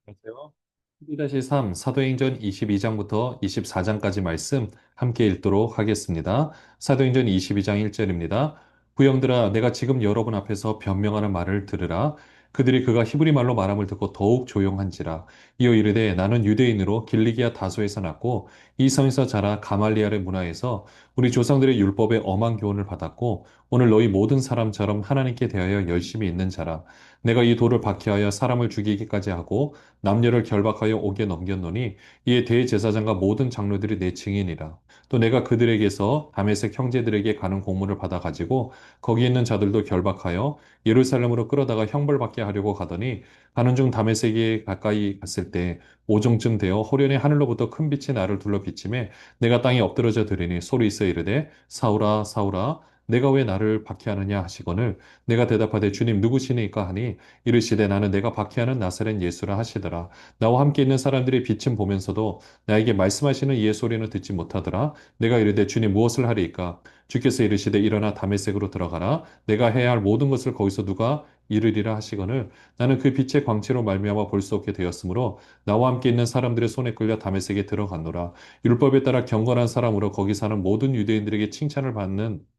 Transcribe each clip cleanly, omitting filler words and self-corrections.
안녕하세요. 12-3 사도행전 22장부터 24장까지 말씀 함께 읽도록 하겠습니다. 사도행전 22장 1절입니다. 부형들아, 내가 지금 여러분 앞에서 변명하는 말을 들으라. 그들이 그가 히브리 말로 말함을 듣고 더욱 조용한지라. 이어 이르되 나는 유대인으로 길리기아 다소에서 났고 이 성에서 자라 가말리엘의 문화에서 우리 조상들의 율법의 엄한 교훈을 받았고 오늘 너희 모든 사람처럼 하나님께 대하여 열심히 있는 자라. 내가 이 돌을 박해하여 사람을 죽이기까지 하고 남녀를 결박하여 옥에 넘겼노니 이에 대제사장과 모든 장로들이 내 증인이라. 또 내가 그들에게서 다메섹 형제들에게 가는 공문을 받아 가지고 거기 있는 자들도 결박하여 예루살렘으로 끌어다가 형벌받게 하려고 가더니 가는 중 다메섹에 가까이 갔을 때 오종쯤 되어 호련히 하늘로부터 큰 빛이 나를 둘러 비치매 내가 땅에 엎드러져 들으니 소리 있어 이르되 사울아 사울아 내가 왜 나를 박해하느냐 하시거늘 내가 대답하되 주님 누구시니까 하니 이르시되 나는 내가 박해하는 나사렛 예수라 하시더라. 나와 함께 있는 사람들이 빛은 보면서도 나에게 말씀하시는 이의 소리는 듣지 못하더라. 내가 이르되 주님 무엇을 하리이까? 주께서 이르시되 일어나 다메섹으로 들어가라. 내가 해야 할 모든 것을 거기서 누가 이르리라 하시거늘 나는 그 빛의 광채로 말미암아 볼 수 없게 되었으므로 나와 함께 있는 사람들의 손에 끌려 다메섹에 들어갔노라. 율법에 따라 경건한 사람으로 거기 사는 모든 유대인들에게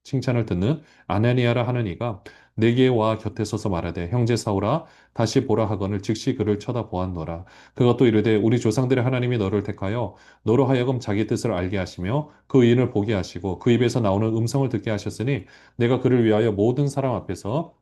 칭찬을 듣는 아나니아라 하는 이가 내게 와 곁에 서서 말하되 형제 사울아 다시 보라 하거늘 즉시 그를 쳐다보았노라. 그가 또 이르되 우리 조상들의 하나님이 너를 택하여 너로 하여금 자기 뜻을 알게 하시며 그 의인을 보게 하시고 그 입에서 나오는 음성을 듣게 하셨으니 내가 그를 위하여 모든 사람 앞에서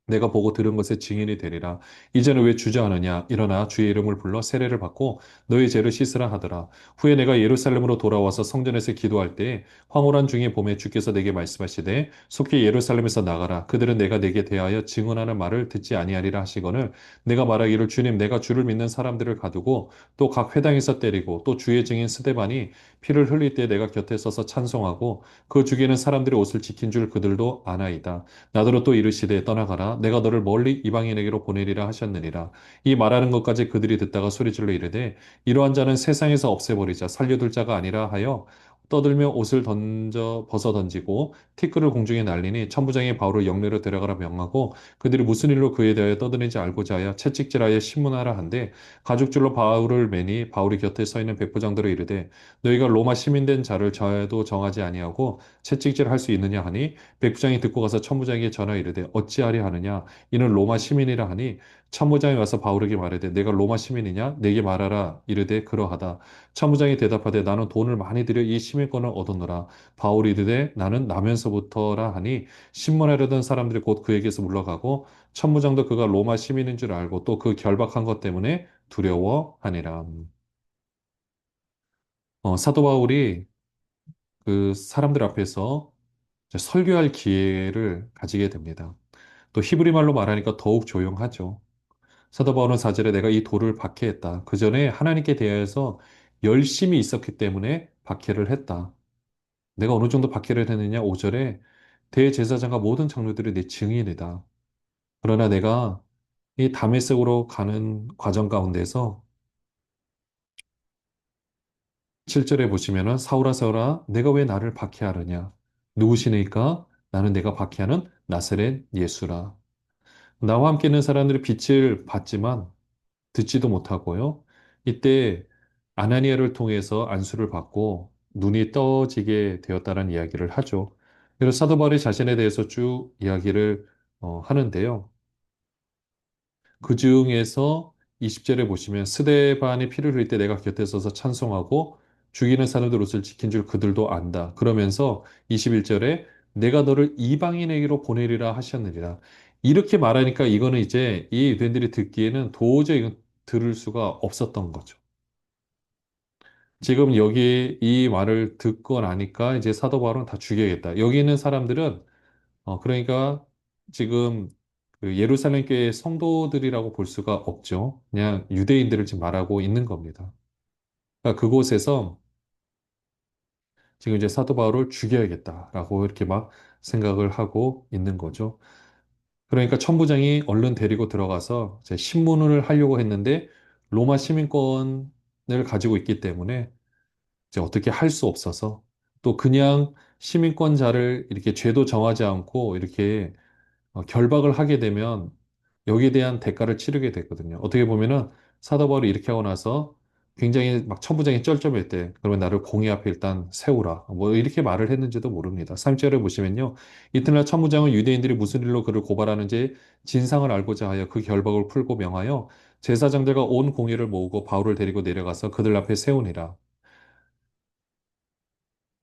내가 보고 들은 것의 증인이 되리라. 이제는 왜 주저하느냐? 일어나 주의 이름을 불러 세례를 받고 너의 죄를 씻으라 하더라. 후에 내가 예루살렘으로 돌아와서 성전에서 기도할 때 황홀한 중에 봄에 주께서 내게 말씀하시되 속히 예루살렘에서 나가라. 그들은 내가 내게 대하여 증언하는 말을 듣지 아니하리라 하시거늘 내가 말하기를 주님 내가 주를 믿는 사람들을 가두고 또 각 회당에서 때리고 또 주의 증인 스데반이 피를 흘릴 때 내가 곁에 서서 찬송하고 그 죽이는 사람들의 옷을 지킨 줄 그들도 아나이다. 나더러 또 이르시되 떠나가라 내가 너를 멀리 이방인에게로 보내리라 하셨느니라. 이 말하는 것까지 그들이 듣다가 소리질러 이르되 이러한 자는 세상에서 없애버리자 살려둘 자가 아니라 하여 떠들며 옷을 벗어 던지고 티끌을 공중에 날리니 천부장이 바울을 영내로 데려가라 명하고 그들이 무슨 일로 그에 대하여 떠드는지 알고자 하여 채찍질하여 신문하라 한데 가죽줄로 바울을 매니 바울이 곁에 서 있는 백부장들을 이르되 너희가 로마 시민된 자를 저도 정하지 아니하고 채찍질할 수 있느냐 하니 백부장이 듣고 가서 천부장에게 전하 이르되 어찌하리 하느냐 이는 로마 시민이라 하니 천부장이 와서 바울에게 말하되 내가 로마 시민이냐 내게 말하라 이르되 그러하다. 천부장이 대답하되 나는 돈을 많이 들여 이 시민권을 얻었노라. 바울이 이르되 나는 나면서부터라 하니 신문하려던 사람들이 곧 그에게서 물러가고 천부장도 그가 로마 시민인 줄 알고 또 그 결박한 것 때문에 두려워하니라. 사도 바울이 그 사람들 앞에서 이제 설교할 기회를 가지게 됩니다. 또 히브리 말로 말하니까 더욱 조용하죠. 사도 바울은 4절에 내가 이 돌을 박해했다. 그 전에 하나님께 대하여서 열심히 있었기 때문에 박해를 했다. 내가 어느 정도 박해를 했느냐? 5절에 대제사장과 모든 장로들이 내 증인이다. 그러나 내가 이 다메섹으로 가는 과정 가운데서 7절에 보시면은 사울아 사울아 내가 왜 나를 박해하느냐? 누구시니까? 나는 내가 박해하는 나사렛 예수라. 나와 함께 있는 사람들이 빛을 봤지만 듣지도 못하고요. 이때 아나니아를 통해서 안수를 받고 눈이 떠지게 되었다는 이야기를 하죠. 그래서 사도 바울이 자신에 대해서 쭉 이야기를 하는데요. 그 중에서 20절에 보시면 스데반이 피를 흘릴 때 내가 곁에 서서 찬송하고 죽이는 사람들 옷을 지킨 줄 그들도 안다. 그러면서 21절에 내가 너를 이방인에게로 보내리라 하셨느니라. 이렇게 말하니까 이거는 이제 이 유대인들이 듣기에는 도저히 이건 들을 수가 없었던 거죠. 지금 여기 이 말을 듣고 나니까 이제 사도 바울은 다 죽여야겠다. 여기 있는 사람들은 그러니까 지금 그 예루살렘 교회 성도들이라고 볼 수가 없죠. 그냥 유대인들을 지금 말하고 있는 겁니다. 그러니까 그곳에서 지금 이제 사도 바울을 죽여야겠다라고 이렇게 막 생각을 하고 있는 거죠. 그러니까 천부장이 얼른 데리고 들어가서 이제 신문을 하려고 했는데 로마 시민권을 가지고 있기 때문에 이제 어떻게 할 수 없어서 또 그냥 시민권자를 이렇게 죄도 정하지 않고 이렇게 결박을 하게 되면 여기에 대한 대가를 치르게 되거든요. 어떻게 보면은 사도 바울이 이렇게 하고 나서 굉장히 막 천부장이 쩔쩔맸대. 그러면 나를 공의 앞에 일단 세우라. 뭐 이렇게 말을 했는지도 모릅니다. 3절에 보시면요. 이튿날 천부장은 유대인들이 무슨 일로 그를 고발하는지 진상을 알고자 하여 그 결박을 풀고 명하여 제사장들과 온 공회를 모으고 바울을 데리고 내려가서 그들 앞에 세우니라.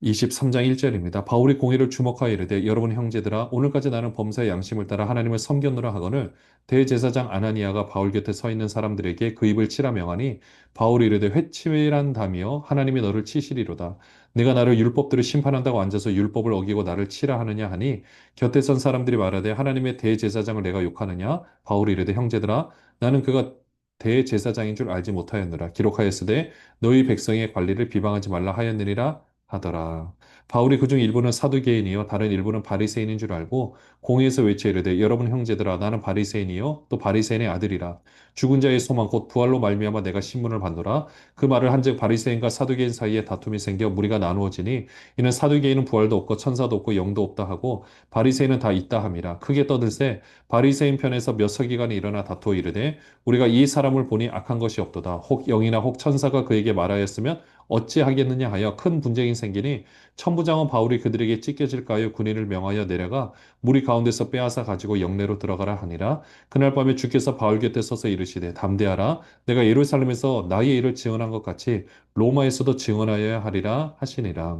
23장 1절입니다. 바울이 공의를 주목하여 이르되 여러분 형제들아 오늘까지 나는 범사의 양심을 따라 하나님을 섬겼노라 하거늘 대제사장 아나니아가 바울 곁에 서 있는 사람들에게 그 입을 치라 명하니 바울이 이르되 회칠한 다며 하나님이 너를 치시리로다. 내가 나를 율법대로 심판한다고 앉아서 율법을 어기고 나를 치라 하느냐 하니 곁에 선 사람들이 말하되 하나님의 대제사장을 내가 욕하느냐. 바울이 이르되 형제들아 나는 그가 대제사장인 줄 알지 못하였노라. 기록하였으되 너희 백성의 관리를 비방하지 말라 하였느니라 하더라. 바울이 그중 일부는 사두개인이요 다른 일부는 바리새인인 줄 알고 공회에서 외쳐 이르되 여러분 형제들아 나는 바리새인이요 또 바리새인의 아들이라 죽은 자의 소망 곧 부활로 말미암아 내가 신문을 받노라. 그 말을 한즉 바리새인과 사두개인 사이에 다툼이 생겨 무리가 나누어지니 이는 사두개인은 부활도 없고 천사도 없고 영도 없다 하고 바리새인은 다 있다 함이라. 크게 떠들세 바리새인 편에서 몇 서기관이 일어나 다투어 이르되 우리가 이 사람을 보니 악한 것이 없도다. 혹 영이나 혹 천사가 그에게 말하였으면 어찌하겠느냐 하여 큰 분쟁이 생기니 천부장은 바울이 그들에게 찢겨질까 하여 군인을 명하여 내려가 무리 가운데서 빼앗아 가지고 영내로 들어가라 하니라. 그날 밤에 주께서 바울 곁에 서서 이르시되 담대하라. 내가 예루살렘에서 나의 일을 증언한 것 같이 로마에서도 증언하여야 하리라 하시니라.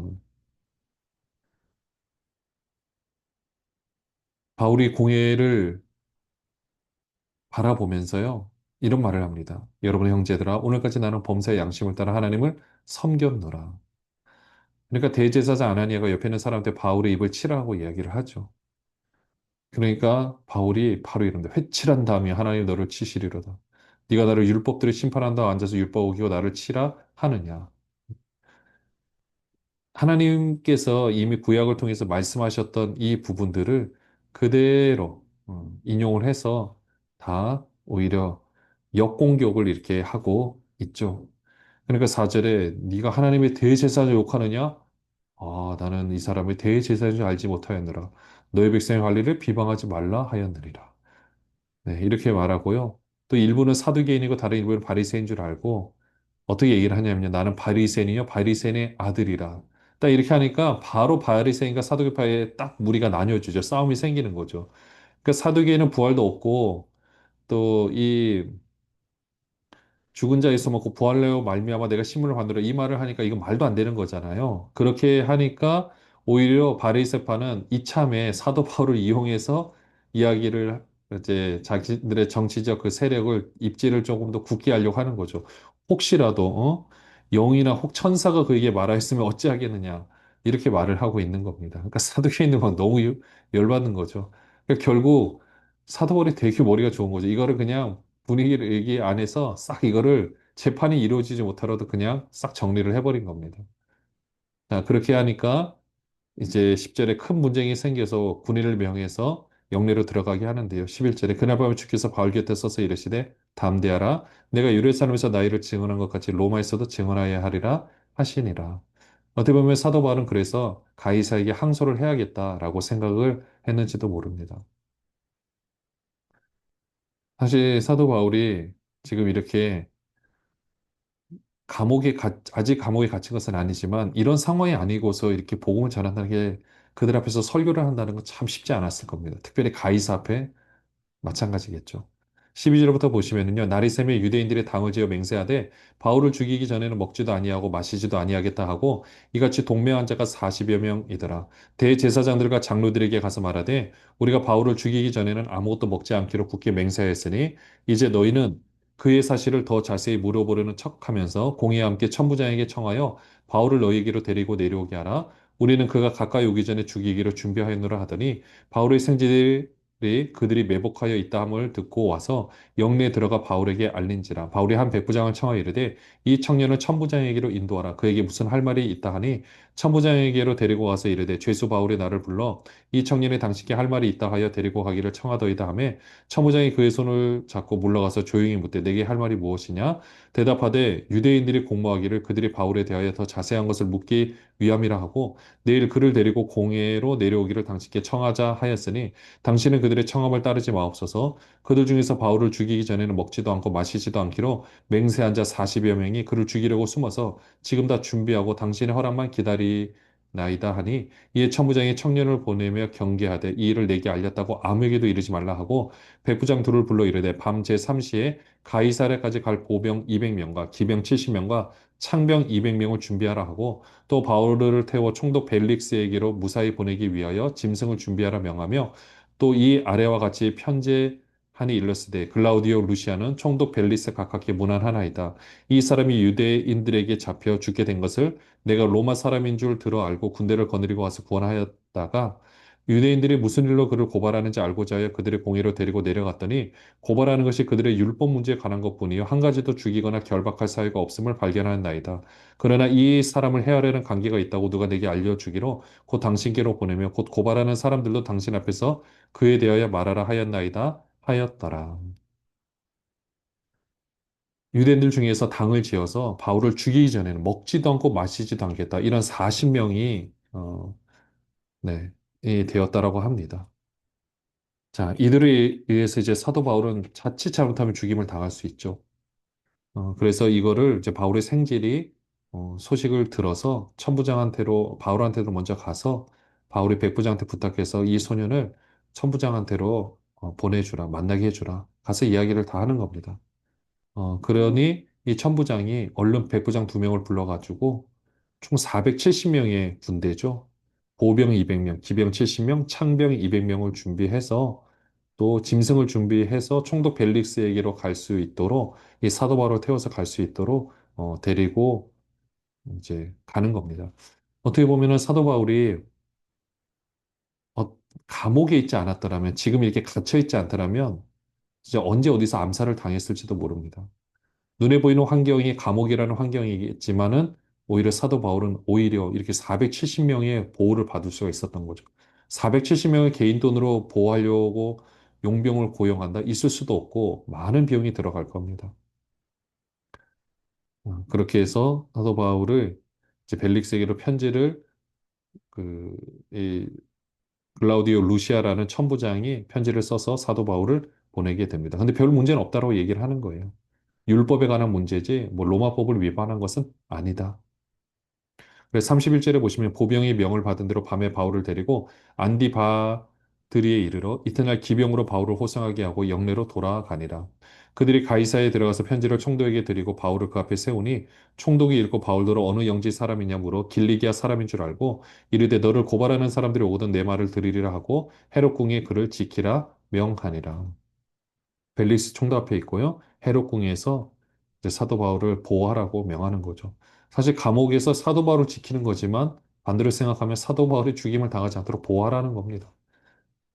바울이 공회를 바라보면서요. 이런 말을 합니다. 여러분 형제들아 오늘까지 나는 범사의 양심을 따라 하나님을 섬겼노라. 그러니까 대제사장 아나니아가 옆에 있는 사람한테 바울의 입을 치라고 이야기를 하죠. 그러니까 바울이 바로 이런데 회칠한 다음에 하나님 너를 치시리로다. 네가 나를 율법대로 심판한다 앉아서 율법 어기고 나를 치라 하느냐. 하나님께서 이미 구약을 통해서 말씀하셨던 이 부분들을 그대로 인용을 해서 다 오히려 역공격을 이렇게 하고 있죠. 그러니까 4절에 네가 하나님의 대제사장을 욕하느냐? 아, 나는 이 사람의 대제사장인 줄 알지 못하였느라. 너희 백성의 관리를 비방하지 말라 하였느니라. 네, 이렇게 말하고요. 또 일부는 사두개인이고 다른 일부는 바리새인 줄 알고 어떻게 얘기를 하냐면요. 나는 바리새인이요 바리새인의 아들이라. 딱 이렇게 하니까 바로 바리새인과 사두개파에 딱 무리가 나뉘어지죠. 싸움이 생기는 거죠. 그러니까 사두개인은 부활도 없고 또이 죽은 자에서 먹고 부활하여 말미암아 내가 심문을 받느라 이 말을 하니까 이건 말도 안 되는 거잖아요. 그렇게 하니까 오히려 바리새파는 이참에 사도 바울을 이용해서 이야기를 이제 자기들의 정치적 그 세력을 입지를 조금 더 굳게 하려고 하는 거죠. 혹시라도 영이나 혹 천사가 그에게 말하였으면 어찌하겠느냐 이렇게 말을 하고 있는 겁니다. 그러니까 사두개인은 막 너무 열받는 거죠. 그러니까 결국 사도 바울이 되게 머리가 좋은 거죠. 이거를 그냥 분위기를 얘기 안에서 싹 이거를 재판이 이루어지지 못하더라도 그냥 싹 정리를 해버린 겁니다. 자, 그렇게 하니까 이제 10절에 큰 분쟁이 생겨서 군인을 명해서 영내로 들어가게 하는데요. 11절에 그날 밤에 주께서 바울 곁에 서서 이르시되 담대하라 내가 예루살렘에서 나이를 증언한 것 같이 로마에서도 증언하여야 하리라 하시니라. 어떻게 보면 사도 바울은 그래서 가이사에게 항소를 해야겠다라고 생각을 했는지도 모릅니다. 사실 사도 바울이 지금 이렇게 아직 감옥에 갇힌 것은 아니지만 이런 상황이 아니고서 이렇게 복음을 전한다는 게 그들 앞에서 설교를 한다는 건 참 쉽지 않았을 겁니다. 특별히 가이사 앞에 마찬가지겠죠. 12절부터 보시면은요. 날이 새며 유대인들의 당을 지어 맹세하되 바울을 죽이기 전에는 먹지도 아니하고 마시지도 아니하겠다 하고 이같이 동맹한 자가 40여 명이더라. 대제사장들과 장로들에게 가서 말하되 우리가 바울을 죽이기 전에는 아무것도 먹지 않기로 굳게 맹세하였으니 이제 너희는 그의 사실을 더 자세히 물어보려는 척하면서 공의와 함께 천부장에게 청하여 바울을 너희에게로 데리고 내려오게 하라. 우리는 그가 가까이 오기 전에 죽이기로 준비하였노라 하더니 바울의 생지들이 그들이 매복하여 있다 함을 듣고 와서 영내에 들어가 바울에게 알린지라. 바울이 한 백부장을 청하여 이르되 이 청년을 천부장에게로 인도하라. 그에게 무슨 할 말이 있다 하니 천부장에게로 데리고 가서 이르되 죄수 바울이 나를 불러 이 청년이 당신께 할 말이 있다 하여 데리고 가기를 청하더이다 하매 천부장이 그의 손을 잡고 물러가서 조용히 묻되 내게 할 말이 무엇이냐 대답하되 유대인들이 공모하기를 그들이 바울에 대하여 더 자세한 것을 묻기 위함이라 하고 내일 그를 데리고 공회로 내려오기를 당신께 청하자 하였으니 당신은 그들의 청함을 따르지 마옵소서. 그들 중에서 바울을 죽이기 전에는 먹지도 않고 마시지도 않기로 맹세한 자 40여 명이 그를 죽이려고 숨어서 지금 다 준비하고 당신의 허락만 기다리나이다 하니 이에 천부장이 청년을 보내며 경계하되 이 일을 내게 알렸다고 아무에게도 이르지 말라 하고 백부장 둘을 불러 이르되 밤 제3시에 가이사랴까지 갈 보병 200명과 기병 70명과 창병 200명을 준비하라 하고 또 바울을 태워 총독 벨릭스에게로 무사히 보내기 위하여 짐승을 준비하라 명하며 또 이 아래와 같이 편제하니 일렀으되 글라우디오 루시아는 총독 벨리스 가깝게 문안하나이다. 이 사람이 유대인들에게 잡혀 죽게 된 것을 내가 로마 사람인 줄 들어 알고 군대를 거느리고 와서 구원하였다가 유대인들이 무슨 일로 그를 고발하는지 알고자 하여 그들의 공회로 데리고 내려갔더니 고발하는 것이 그들의 율법 문제에 관한 것뿐이요 한 가지도 죽이거나 결박할 사유가 없음을 발견하였나이다. 그러나 이 사람을 해하려는 관계가 있다고 누가 내게 알려주기로 곧 당신께로 보내며 곧 고발하는 사람들도 당신 앞에서 그에 대하여 말하라 하였나이다 하였더라. 유대인들 중에서 당을 지어서 바울을 죽이기 전에는 먹지도 않고 마시지도 않겠다. 이런 40명이 네, 되었다라고 합니다. 자, 이들에 의해서 이제 사도 바울은 자칫 잘못하면 죽임을 당할 수 있죠. 그래서 이거를 이제 바울의 생질이 소식을 들어서 천부장한테로 바울한테로 먼저 가서 바울이 백부장한테 부탁해서 이 소년을 천부장한테로 보내주라, 만나게 해주라. 가서 이야기를 다 하는 겁니다. 그러니 이 천부장이 얼른 백부장 두 명을 불러가지고 총 470명의 군대죠. 보병 200명, 기병 70명, 창병 200명을 준비해서 또 짐승을 준비해서 총독 벨릭스에게로 갈 수 있도록 이 사도 바울을 태워서 갈 수 있도록 데리고 이제 가는 겁니다. 어떻게 보면은 사도 바울이 어, 감옥에 있지 않았더라면 지금 이렇게 갇혀 있지 않더라면 진짜 언제 어디서 암살을 당했을지도 모릅니다. 눈에 보이는 환경이 감옥이라는 환경이겠지만은 오히려 사도 바울은 오히려 이렇게 470명의 보호를 받을 수가 있었던 거죠. 470명의 개인 돈으로 보호하려고 용병을 고용한다? 있을 수도 없고 많은 비용이 들어갈 겁니다. 그렇게 해서 사도 바울을 이제 벨릭스에게로 편지를 그, 이 글라우디오 루시아라는 천부장이 편지를 써서 사도 바울을 보내게 됩니다. 근데 별 문제는 없다고 얘기를 하는 거예요. 율법에 관한 문제지 뭐 로마법을 위반한 것은 아니다. 그래서 31절에 보시면 보병이 명을 받은 대로 밤에 바울을 데리고 안디바드리에 이르러 이튿날 기병으로 바울을 호송하게 하고 영내로 돌아가니라. 그들이 가이사에 들어가서 편지를 총독에게 드리고 바울을 그 앞에 세우니 총독이 읽고 바울더러 어느 영지 사람이냐 물어 길리기아 사람인 줄 알고 이르되 너를 고발하는 사람들이 오거든 내 말을 들으리라 하고 헤롯 궁에 그를 지키라 명하니라. 벨리스 총독 앞에 있고요. 헤롯 궁에서 이제 사도 바울을 보호하라고 명하는 거죠. 사실 감옥에서 사도 바울을 지키는 거지만 반대로 생각하면 사도 바울이 죽임을 당하지 않도록 보호하라는 겁니다.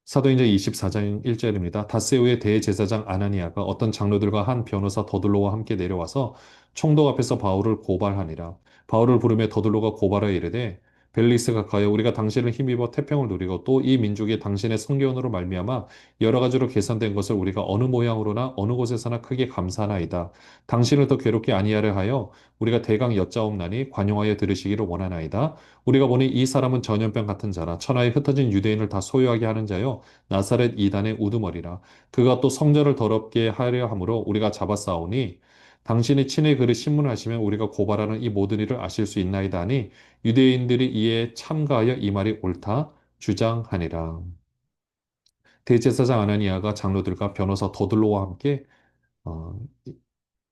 사도행전 24장 1절입니다. 닷새우의 대제사장 아나니아가 어떤 장로들과 한 변호사 더들로와 함께 내려와서 총독 앞에서 바울을 고발하니라. 바울을 부르며 더들로가 고발하여 이르되 벨리스가 가여 우리가 당신을 힘입어 태평을 누리고 또 이 민족이 당신의 성교원으로 말미암아 여러 가지로 개선된 것을 우리가 어느 모양으로나 어느 곳에서나 크게 감사하나이다. 당신을 더 괴롭게 아니하려 하여 우리가 대강 여짜옵나니 관용하여 들으시기를 원하나이다. 우리가 보니 이 사람은 전염병 같은 자라 천하에 흩어진 유대인을 다 소유하게 하는 자요 나사렛 이단의 우두머리라 그가 또 성전을 더럽게 하려 함으로 우리가 잡아싸우니 당신이 친히 그를 신문하시면 우리가 고발하는 이 모든 일을 아실 수 있나이다 하니 유대인들이 이에 참가하여 이 말이 옳다 주장하니라. 대제사장 아나니아가 장로들과 변호사 더들로와 함께 어,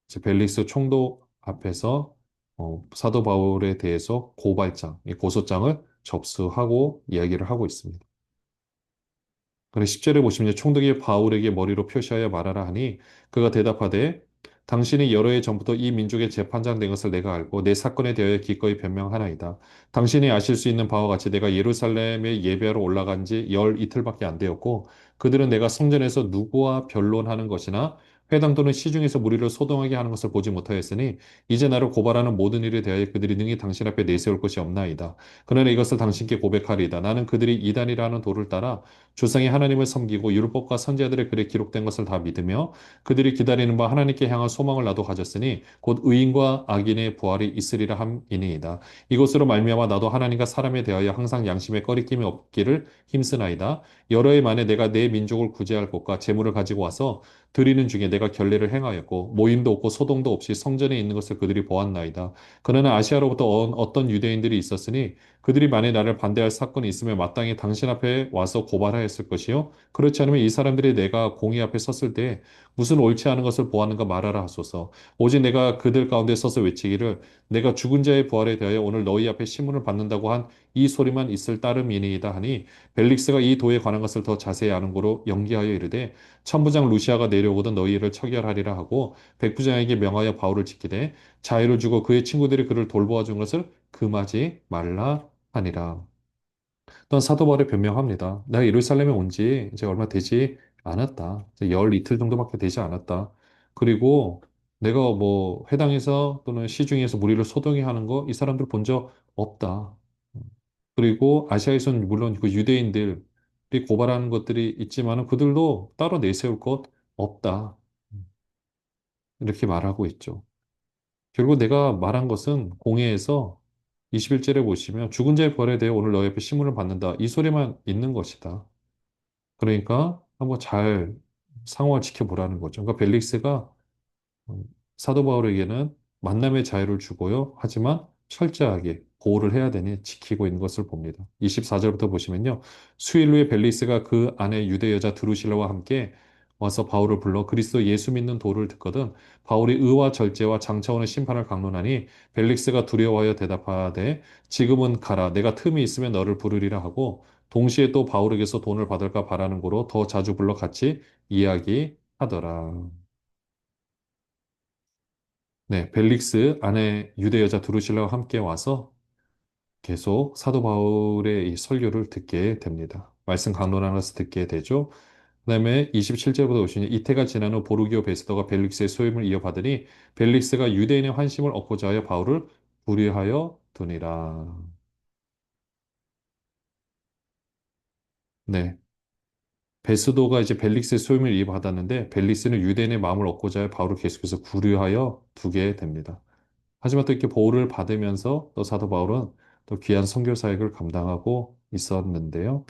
이제 벨릭스 총독 앞에서 사도 바울에 대해서 고발장, 이 고소장을 접수하고 이야기를 하고 있습니다. 그래 10절에 보시면 총독이 바울에게 머리로 표시하여 말하라 하니 그가 대답하되 당신이 여러 해 전부터 이 민족의 재판장 된 것을 내가 알고 내 사건에 대하여 기꺼이 변명하나이다. 당신이 아실 수 있는 바와 같이 내가 예루살렘에 예배하러 올라간 지 열 이틀밖에 안 되었고 그들은 내가 성전에서 누구와 변론하는 것이나 회당 또는 시중에서 무리를 소동하게 하는 것을 보지 못하였으니 이제 나를 고발하는 모든 일에 대하여 그들이 능히 당신 앞에 내세울 것이 없나이다. 그러나 이것을 당신께 고백하리이다. 나는 그들이 이단이라 하는 도를 따라 조상이 하나님을 섬기고 율법과 선지자들의 글에 기록된 것을 다 믿으며 그들이 기다리는 바 하나님께 향한 소망을 나도 가졌으니 곧 의인과 악인의 부활이 있으리라 함이니이다. 이것으로 말미암아 나도 하나님과 사람에 대하여 항상 양심에 꺼리낌이 없기를 힘쓰나이다. 여러 해 만에 내가 내 민족을 구제할 것과 재물을 가지고 와서 드리는 중에 내가 결례를 행하였고 모임도 없고 소동도 없이 성전에 있는 것을 그들이 보았나이다. 그러나 아시아로부터 어떤 유대인들이 있었으니 그들이 만일 나를 반대할 사건이 있으면 마땅히 당신 앞에 와서 고발하였을 것이요. 그렇지 않으면 이 사람들이 내가 공의 앞에 섰을 때 무슨 옳지 않은 것을 보았는가 말하라 하소서. 오직 내가 그들 가운데 서서 외치기를 내가 죽은 자의 부활에 대하여 오늘 너희 앞에 신문을 받는다고 한 이 소리만 있을 따름이니이다 하니 벨릭스가 이 도에 관한 것을 더 자세히 아는 고로 연기하여 이르되 천부장 루시아가 내려오거든 너희를 처결하리라 하고 백부장에게 명하여 바울을 지키되 자유를 주고 그의 친구들이 그를 돌보아 준 것을 금하지 말라 하니라. 또한 사도 바울이 변명합니다. 내가 예루살렘에 온 지 이제 얼마 되지 않았다. 이제 열 이틀 정도밖에 되지 않았다. 그리고 내가 뭐 회당에서 또는 시중에서 무리를 소동히 하는 거 이 사람들 본 적 없다. 그리고 아시아에서는 물론 그 유대인들이 고발하는 것들이 있지만은 그들도 따로 내세울 것 없다. 이렇게 말하고 있죠. 결국 내가 말한 것은 공회에서 21절에 보시면 죽은 자의 부활에 대해 오늘 너희 앞에 신문을 받는다. 이 소리만 있는 것이다. 그러니까 한번 잘 상황을 지켜보라는 거죠. 그러니까 벨릭스가 음, 사도 바울에게는 만남의 자유를 주고요. 하지만 철저하게 보호를 해야 되니 지키고 있는 것을 봅니다. 24절부터 보시면요. 수일 후에 벨리스가 그 아내 유대 여자 드루실라와 함께 와서 바울을 불러 그리스도 예수 믿는 도를 듣거든 바울이 의와 절제와 장차오는 심판을 강론하니 벨릭스가 두려워하여 대답하되 지금은 가라 내가 틈이 있으면 너를 부르리라 하고 동시에 또 바울에게서 돈을 받을까 바라는 거로 더 자주 불러 같이 이야기하더라. 네, 벨릭스 아내 유대 여자 드루실라와 함께 와서 계속 사도 바울의 이 설교를 듣게 됩니다. 말씀 강론하는 것을 듣게 되죠. 그다음에 27절부터 보시면 이태가 지난 후 보르기오 베스더가 벨릭스의 소임을 이어받으니 벨릭스가 유대인의 환심을 얻고자 하여 바울을 불의하여 두니라. 네. 베스도가 이제 벨릭스의 소임을 이어받았는데 벨릭스는 유대인의 마음을 얻고자 하여 바울을 계속해서 구류하여 두게 됩니다. 하지만 또 이렇게 보호를 받으면서 또 사도 바울은 또 귀한 선교 사역을 감당하고 있었는데요.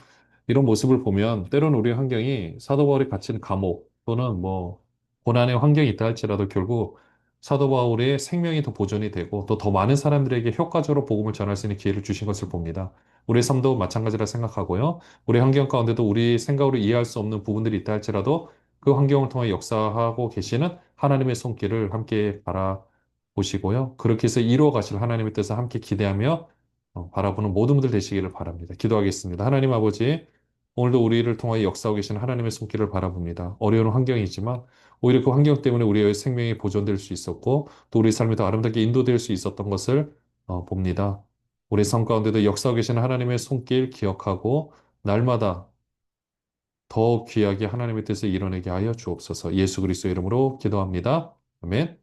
이런 모습을 보면 때로는 우리 환경이 사도 바울이 갇힌 감옥 또는 뭐 고난의 환경이 있다 할지라도 결국 사도 바울의 생명이 더 보존이 되고 또 더 많은 사람들에게 효과적으로 복음을 전할 수 있는 기회를 주신 것을 봅니다. 우리의 삶도 마찬가지라 생각하고요. 우리 환경 가운데도 우리 생각으로 이해할 수 없는 부분들이 있다 할지라도 그 환경을 통해 역사하고 계시는 하나님의 손길을 함께 바라보시고요. 그렇게 해서 이루어 가실 하나님의 뜻을 함께 기대하며 바라보는 모든 분들 되시기를 바랍니다. 기도하겠습니다. 하나님 아버지, 오늘도 우리를 통하여 역사하고 계시는 하나님의 손길을 바라봅니다. 어려운 환경이지만 오히려 그 환경 때문에 우리의 생명이 보존될 수 있었고 또 우리 삶이 더 아름답게 인도될 수 있었던 것을 봅니다. 우리 삶 가운데도 역사하고 계시는 하나님의 손길 기억하고 날마다 더 귀하게 하나님의 뜻을 이뤄내게 하여 주옵소서. 예수 그리스도의 이름으로 기도합니다. 아멘.